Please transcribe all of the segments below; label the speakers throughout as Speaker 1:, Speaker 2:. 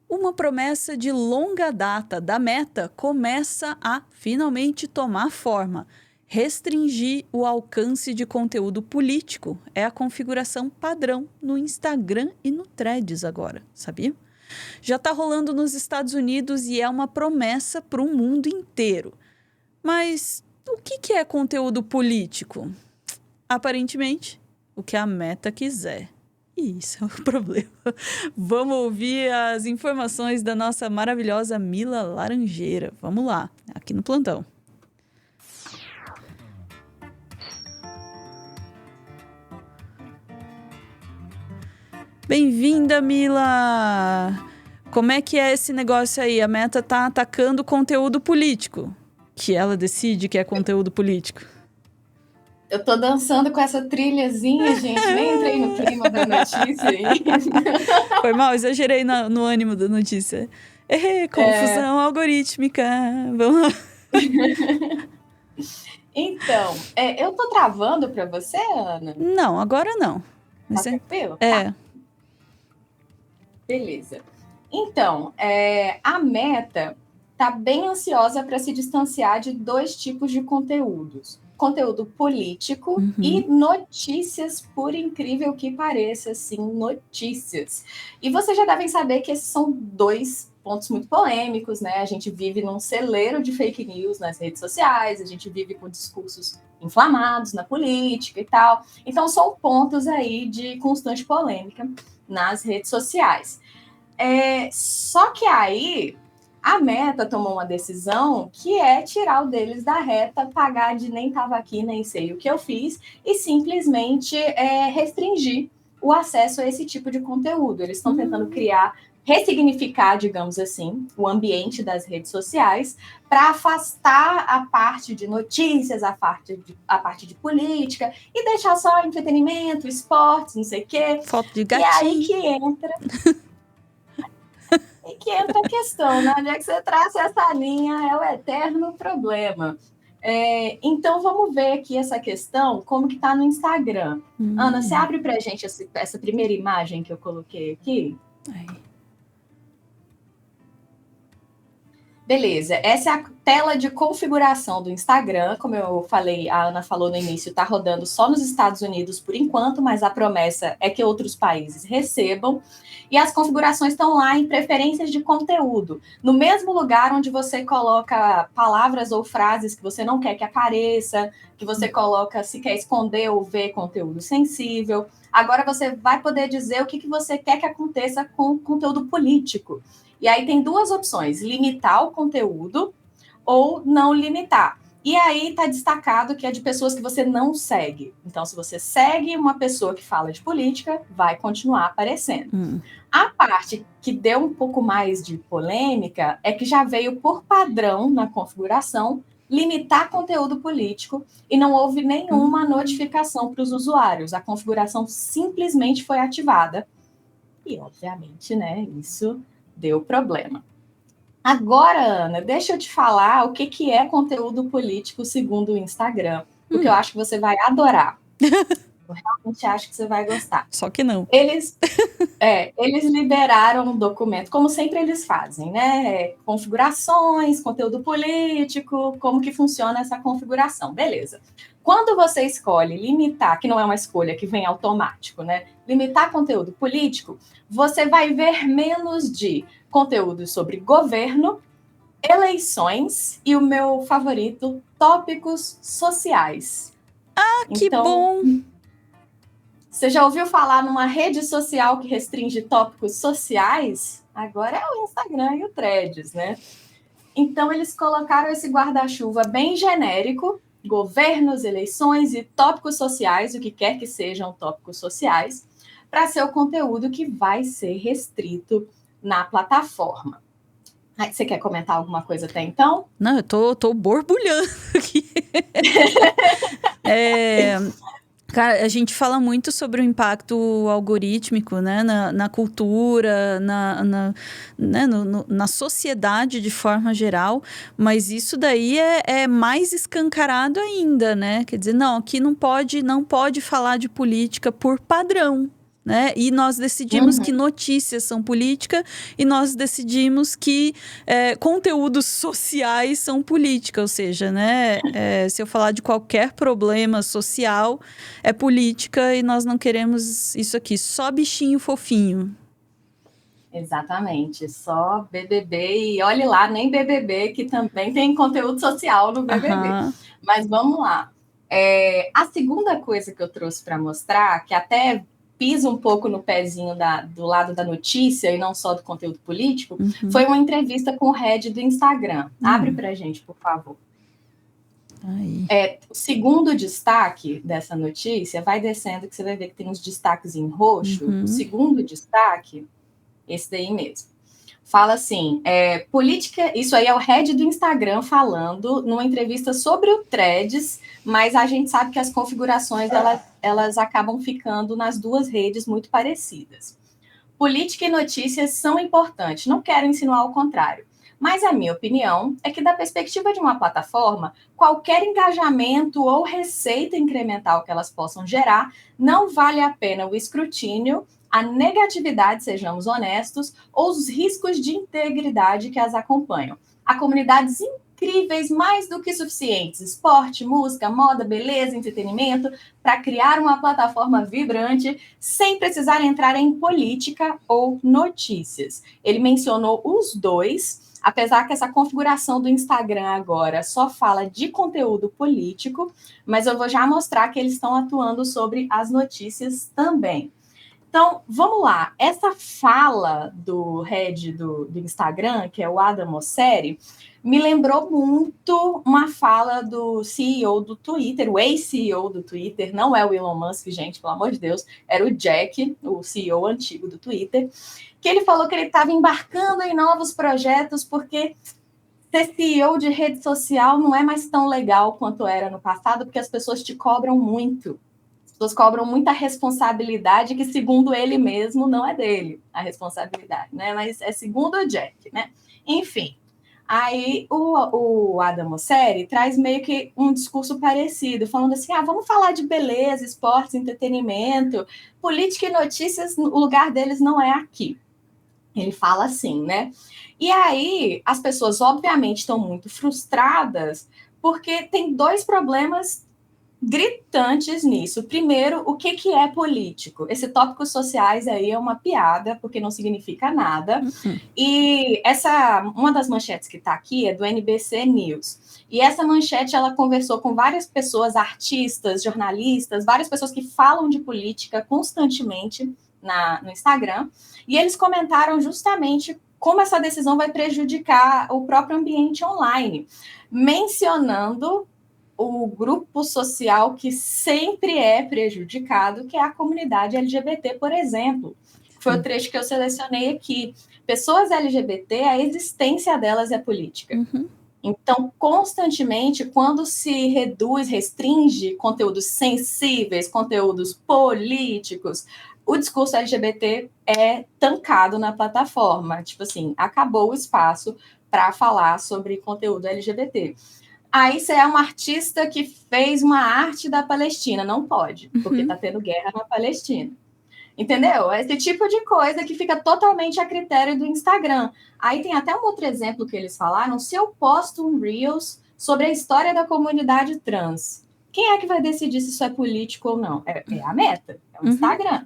Speaker 1: Uma promessa de longa data da Meta começa a finalmente tomar forma. Restringir o alcance de conteúdo político é a configuração padrão no Instagram e no Threads agora, sabia? Já está rolando nos Estados Unidos e é uma promessa para o mundo inteiro. Mas o que é conteúdo político? Aparentemente, o que a Meta quiser. E isso é o problema. Vamos ouvir as informações da nossa maravilhosa Mila Laranjeira. Vamos lá, aqui no plantão. Bem-vinda, Mila! Como é que é esse negócio aí? A Meta tá atacando conteúdo político. Que ela decide que é conteúdo político.
Speaker 2: Eu tô dançando com essa trilhazinha, gente. Nem entrei no clima da notícia aí.
Speaker 1: Foi mal, exagerei no ânimo da notícia. Confusão algorítmica. Vamos lá.
Speaker 2: Então, eu tô travando pra você, Ana?
Speaker 1: Não, agora não.
Speaker 2: Tá tranquilo?
Speaker 1: É.
Speaker 2: Tá. Beleza. Então, a Meta tá bem ansiosa para se distanciar de dois tipos de conteúdos. Conteúdo político e notícias, por incrível que pareça, sim, notícias. E vocês já devem saber que esses são dois pontos muito polêmicos, né? A gente vive num celeiro de fake news nas redes sociais, a gente vive com discursos inflamados na política e tal. Então, são pontos aí de constante polêmica nas redes sociais. Só que aí a Meta tomou uma decisão que é tirar o deles da reta, pagar de nem estava aqui, nem sei o que eu fiz, e simplesmente restringir o acesso a esse tipo de conteúdo. Eles estão tentando ressignificar, digamos assim, o ambiente das redes sociais para afastar a parte de notícias, a parte de política e deixar só entretenimento, esportes, não sei o quê.
Speaker 1: Foto de gatinho.
Speaker 2: E aí que entra a questão, né? Onde é que você traça essa linha é o eterno problema. Então, vamos ver aqui essa questão, como que está no Instagram. Ana, você abre para a gente essa primeira imagem que eu coloquei aqui? Beleza, essa é a tela de configuração do Instagram. Como eu falei, a Ana falou no início, está rodando só nos Estados Unidos por enquanto, mas a promessa é que outros países recebam. E as configurações estão lá em preferências de conteúdo, no mesmo lugar onde você coloca palavras ou frases que você não quer que apareça, que você coloca se quer esconder ou ver conteúdo sensível. Agora você vai poder dizer o que você quer que aconteça com conteúdo político. E aí tem duas opções, limitar o conteúdo ou não limitar. E aí está destacado que é de pessoas que você não segue. Então, se você segue uma pessoa que fala de política, vai continuar aparecendo. A parte que deu um pouco mais de polêmica é que já veio por padrão na configuração limitar conteúdo político e não houve nenhuma notificação para os usuários. A configuração simplesmente foi ativada. E, obviamente, né, isso deu problema. Agora, Ana, deixa eu te falar o que é conteúdo político segundo o Instagram, porque eu acho que você vai adorar. Eu realmente acho que você vai gostar.
Speaker 1: Só que não.
Speaker 2: Eles liberaram um documento, como sempre eles fazem, né? Configurações, conteúdo político, como que funciona essa configuração. Beleza. Quando você escolhe limitar, que não é uma escolha que vem automático, né? Limitar conteúdo político, você vai ver menos de conteúdo sobre governo, eleições e o meu favorito, tópicos sociais.
Speaker 1: Que bom!
Speaker 2: Você já ouviu falar numa rede social que restringe tópicos sociais? Agora é o Instagram e o Threads, né? Então, eles colocaram esse guarda-chuva bem genérico, governos, eleições e tópicos sociais, o que quer que sejam tópicos sociais, para ser o conteúdo que vai ser restrito na plataforma. Você quer comentar alguma coisa até então?
Speaker 1: Não, eu tô borbulhando aqui. Cara, a gente fala muito sobre o impacto algorítmico, né, na cultura, na sociedade de forma geral, mas isso daí é mais escancarado ainda, né? Quer dizer, não, aqui não pode falar de política por padrão, né? E nós decidimos que notícias são política e nós decidimos que conteúdos sociais são política, ou seja, né? Se eu falar de qualquer problema social, é política e nós não queremos isso aqui, só bichinho fofinho.
Speaker 2: Exatamente, só BBB e olhe lá, nem BBB, que também tem conteúdo social no BBB. Mas vamos lá. A segunda coisa que eu trouxe para mostrar, que até pisa um pouco no pezinho do lado da notícia e não só do conteúdo político, foi uma entrevista com o head do Instagram. Abre para a gente, por favor. O segundo destaque dessa notícia, vai descendo que você vai ver que tem uns destaques em roxo. O segundo destaque, esse daí mesmo. Fala assim, política, isso aí é o head do Instagram falando numa entrevista sobre o Threads, mas a gente sabe que as configurações, elas acabam ficando nas duas redes muito parecidas. Política e notícias são importantes, não quero insinuar o contrário, mas a minha opinião é que da perspectiva de uma plataforma, qualquer engajamento ou receita incremental que elas possam gerar, não vale a pena o escrutínio, a negatividade, sejamos honestos, ou os riscos de integridade que as acompanham. Há comunidades incríveis, mais do que suficientes, esporte, música, moda, beleza, entretenimento, para criar uma plataforma vibrante, sem precisar entrar em política ou notícias. Ele mencionou os dois, apesar que essa configuração do Instagram agora só fala de conteúdo político, mas eu vou já mostrar que eles estão atuando sobre as notícias também. Então, vamos lá. Essa fala do head do Instagram, que é o Adam Mosseri, me lembrou muito uma fala do CEO do Twitter, o ex-CEO do Twitter, não é o Elon Musk, gente, pelo amor de Deus, era o Jack, o CEO antigo do Twitter, que ele falou que ele estava embarcando em novos projetos porque ser CEO de rede social não é mais tão legal quanto era no passado, porque as pessoas te cobram muito. As pessoas cobram muita responsabilidade, que segundo ele mesmo não é dele, a responsabilidade, né? Mas é segundo o Jack, né? Enfim, aí o Adam Mosseri traz meio que um discurso parecido, falando assim, vamos falar de beleza, esportes, entretenimento, política e notícias, o lugar deles não é aqui. Ele fala assim, né? E aí, as pessoas, obviamente, estão muito frustradas, porque tem dois problemas gritantes nisso. Primeiro, o que é político? Esse tópicos sociais aí é uma piada, porque não significa nada. E uma das manchetes que está aqui é do NBC News. E essa manchete, ela conversou com várias pessoas, artistas, jornalistas, várias pessoas que falam de política constantemente no Instagram, e eles comentaram justamente como essa decisão vai prejudicar o próprio ambiente online, mencionando o grupo social que sempre é prejudicado, que é a comunidade LGBT, por exemplo. Foi o trecho que eu selecionei aqui. Pessoas LGBT, a existência delas é política. Então, constantemente, quando se reduz, restringe conteúdos sensíveis, conteúdos políticos, o discurso LGBT é tancado na plataforma. Tipo assim, acabou o espaço para falar sobre conteúdo LGBT. Aí você é um artista que fez uma arte da Palestina. Não pode, porque está tendo guerra na Palestina. Entendeu? Esse tipo de coisa que fica totalmente a critério do Instagram. Aí tem até um outro exemplo que eles falaram. Se eu posto um Reels sobre a história da comunidade trans, quem é que vai decidir se isso é político ou não? É a Meta, é o Instagram.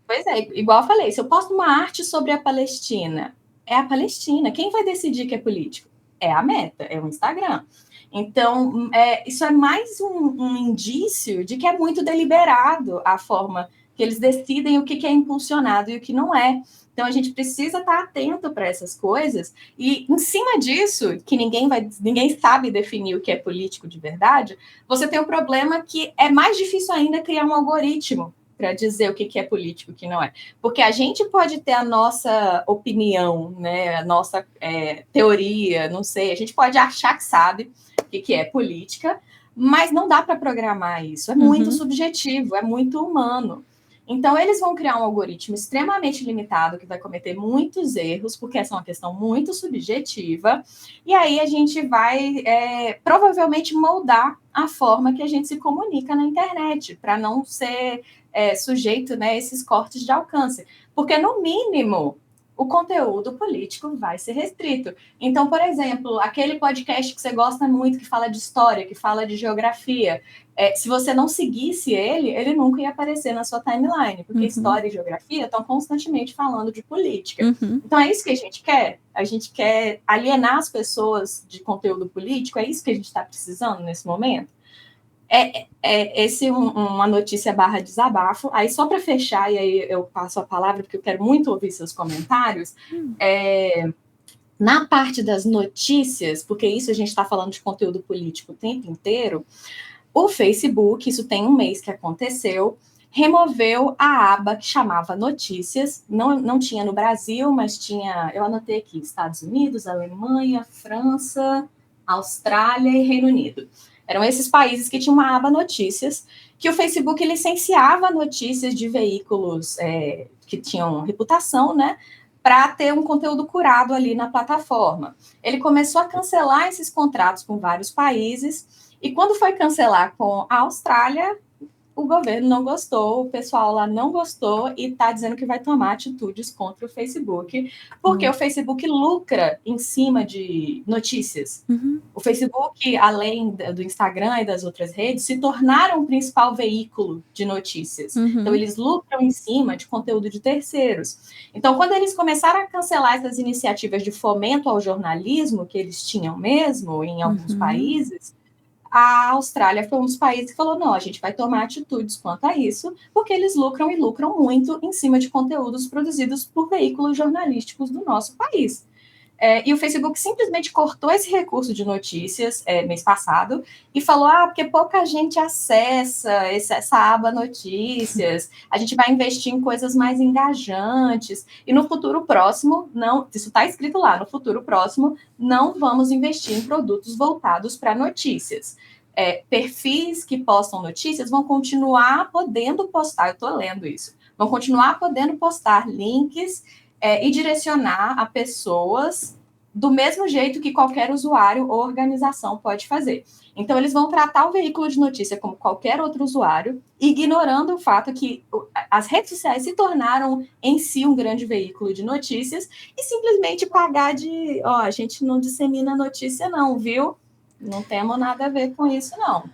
Speaker 2: Pois é, igual eu falei, se eu posto uma arte sobre a Palestina, é a Palestina. Quem vai decidir que é político? É a Meta, é o Instagram. Então, isso é mais um indício de que é muito deliberado a forma que eles decidem o que é impulsionado e o que não é. Então, a gente precisa estar atento para essas coisas e, em cima disso, que ninguém sabe definir o que é político de verdade, você tem o problema que é mais difícil ainda criar um algoritmo para dizer o que é político e o que não é. Porque a gente pode ter a nossa opinião, né, a nossa teoria, não sei, a gente pode achar que sabe o que é política, mas não dá para programar isso, é muito subjetivo, é muito humano. Então, eles vão criar um algoritmo extremamente limitado, que vai cometer muitos erros, porque essa é uma questão muito subjetiva, e aí a gente vai provavelmente moldar a forma que a gente se comunica na internet, para não ser sujeito, né, a esses cortes de alcance. Porque, no mínimo, o conteúdo político vai ser restrito. Então, por exemplo, aquele podcast que você gosta muito, que fala de história, que fala de geografia, se você não seguisse ele nunca ia aparecer na sua timeline, porque história e geografia estão constantemente falando de política. Então, é isso que a gente quer? A gente quer alienar as pessoas de conteúdo político? É isso que a gente está precisando nesse momento? Esse uma notícia / desabafo. Aí, só para fechar, e aí eu passo a palavra, porque eu quero muito ouvir seus comentários. Na parte das notícias, porque isso a gente está falando de conteúdo político o tempo inteiro, o Facebook, isso tem um mês que aconteceu, removeu a aba que chamava Notícias. Não tinha no Brasil, mas tinha, eu anotei aqui, Estados Unidos, Alemanha, França, Austrália e Reino Unido. Eram esses países que tinham uma aba Notícias, que o Facebook licenciava notícias de veículos que tinham reputação, né, para ter um conteúdo curado ali na plataforma. Ele começou a cancelar esses contratos com vários países, e quando foi cancelar com a Austrália, o governo não gostou, o pessoal lá não gostou e está dizendo que vai tomar atitudes contra o Facebook, porque o Facebook lucra em cima de notícias. O Facebook, além do Instagram e das outras redes, se tornaram o principal veículo de notícias. Então, eles lucram em cima de conteúdo de terceiros. Então, quando eles começaram a cancelar essas iniciativas de fomento ao jornalismo, que eles tinham mesmo em alguns países, a Austrália foi um dos países que falou, não, a gente vai tomar atitudes quanto a isso, porque eles lucram e lucram muito em cima de conteúdos produzidos por veículos jornalísticos do nosso país. E o Facebook simplesmente cortou esse recurso de notícias mês passado e falou, porque pouca gente acessa essa aba notícias, a gente vai investir em coisas mais engajantes, e no futuro próximo, não, isso está escrito lá, no futuro próximo, não vamos investir em produtos voltados para notícias. Perfis que postam notícias vão continuar podendo postar, eu estou lendo isso, vão continuar podendo postar links e direcionar a pessoas do mesmo jeito que qualquer usuário ou organização pode fazer. Então, eles vão tratar o veículo de notícia como qualquer outro usuário, ignorando o fato que as redes sociais se tornaram em si um grande veículo de notícias e simplesmente pagar de, a gente não dissemina notícia não, viu? Não temos nada a ver com isso, não.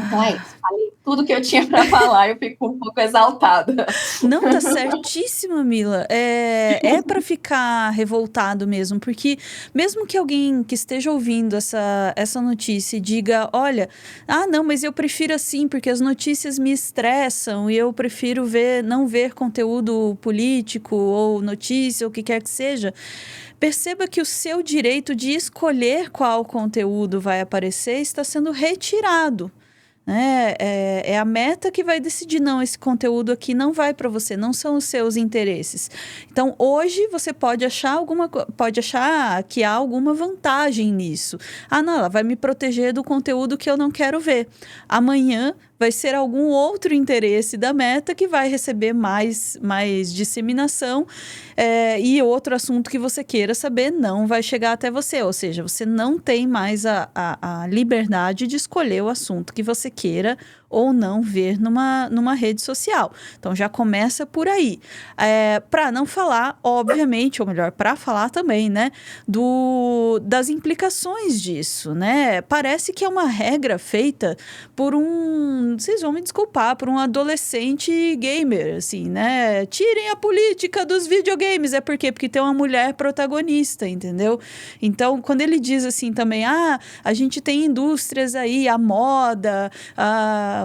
Speaker 2: Então é isso, falei tudo que eu tinha para falar, eu fico um pouco exaltada.
Speaker 1: Não, tá certíssima, Mila. É para ficar revoltado mesmo, porque mesmo que alguém que esteja ouvindo essa notícia diga, olha, não, mas eu prefiro assim, porque as notícias me estressam e eu prefiro não ver conteúdo político ou notícia, ou o que quer que seja, perceba que o seu direito de escolher qual conteúdo vai aparecer está sendo retirado. É a Meta que vai decidir, não, esse conteúdo aqui não vai para você, não são os seus interesses. Então, hoje você pode achar que há alguma vantagem nisso. Não, ela vai me proteger do conteúdo que eu não quero ver. Amanhã vai ser algum outro interesse da Meta que vai receber mais disseminação e outro assunto que você queira saber não vai chegar até você. Ou seja, você não tem mais a liberdade de escolher o assunto que você queira ou não ver numa rede social. Então, já começa por aí. Para não falar, obviamente, ou melhor, para falar também, né, das implicações disso, né? Parece que é uma regra feita por vocês vão me desculpar, por um adolescente gamer, assim, né? Tirem a política dos videogames. Por quê? Porque tem uma mulher protagonista, entendeu? Então, quando ele diz assim também, a gente tem indústrias aí, a moda,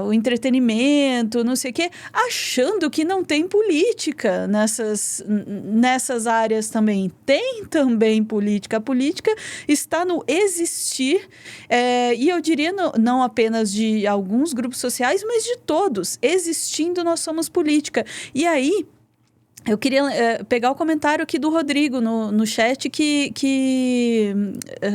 Speaker 1: o entretenimento, não sei o quê, achando que não tem política nessas áreas também. Tem também política. A política está no existir, e eu diria não apenas de alguns grupos sociais, mas de todos. Existindo, nós somos política. E aí, eu queria pegar o comentário aqui do Rodrigo no chat que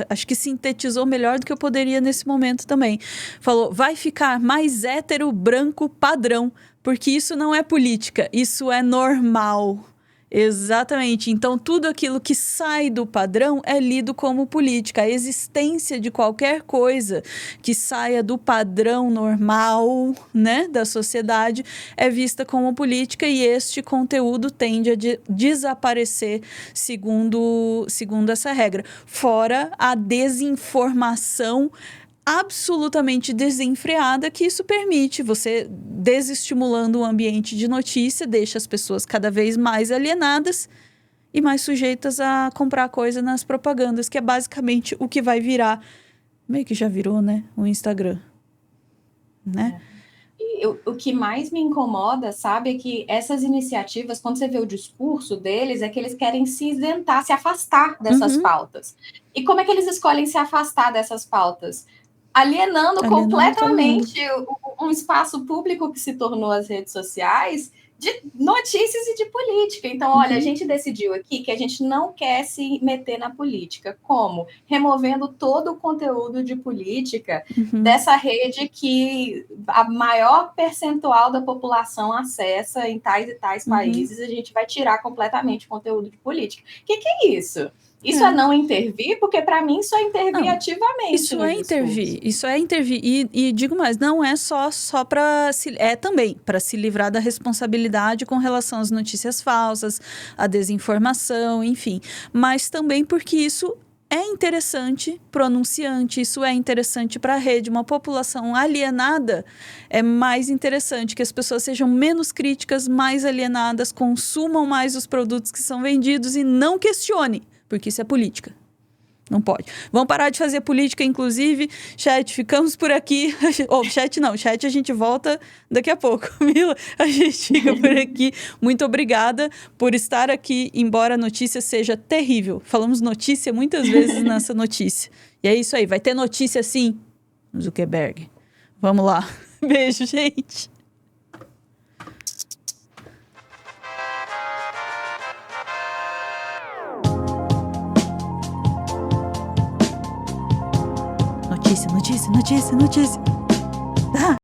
Speaker 1: acho que sintetizou melhor do que eu poderia nesse momento também. Falou, vai ficar mais hétero, branco, padrão. porque isso não é política, isso é normal. Exatamente. Então, tudo aquilo que sai do padrão é lido como política. A existência de qualquer coisa que saia do padrão normal, né, da sociedade é vista como política, e este conteúdo tende a desaparecer segundo essa regra. Fora a desinformação absolutamente desenfreada, que isso permite. Você, desestimulando o ambiente de notícia, deixa as pessoas cada vez mais alienadas e mais sujeitas a comprar coisa nas propagandas, que é basicamente o que vai virar, meio que já virou, né, o Instagram, né?
Speaker 2: O que mais me incomoda, sabe, é que essas iniciativas, quando você vê o discurso deles, é que eles querem se isentar, se afastar dessas pautas. E como é que eles escolhem se afastar dessas pautas? Alienando completamente um espaço público que se tornou as redes sociais de notícias e de política. Então, olha, a gente decidiu aqui que a gente não quer se meter na política. Como? Removendo todo o conteúdo de política dessa rede que a maior percentual da população acessa em tais e tais países. A gente vai tirar completamente o conteúdo de política. O que é isso? Isso é não intervir? Porque, para mim, isso é intervir ativamente.
Speaker 1: Isso é intervir. Isso é intervir. E digo mais, não é só para... É também para se livrar da responsabilidade com relação às notícias falsas, à desinformação, enfim. Mas também porque isso é interessante para o anunciante, isso é interessante para a rede. Uma população alienada é mais interessante que as pessoas sejam menos críticas, mais alienadas, consumam mais os produtos que são vendidos e não questionem. Porque isso é política. Não pode. Vamos parar de fazer política, inclusive. Chat, ficamos por aqui. Chat não. Chat a gente volta daqui a pouco. Mila, a gente fica por aqui. Muito obrigada por estar aqui, embora a notícia seja terrível. Falamos notícia muitas vezes nessa notícia. E é isso aí. Vai ter notícia sim, Zuckerberg. Vamos lá. Beijo, gente. Notícia.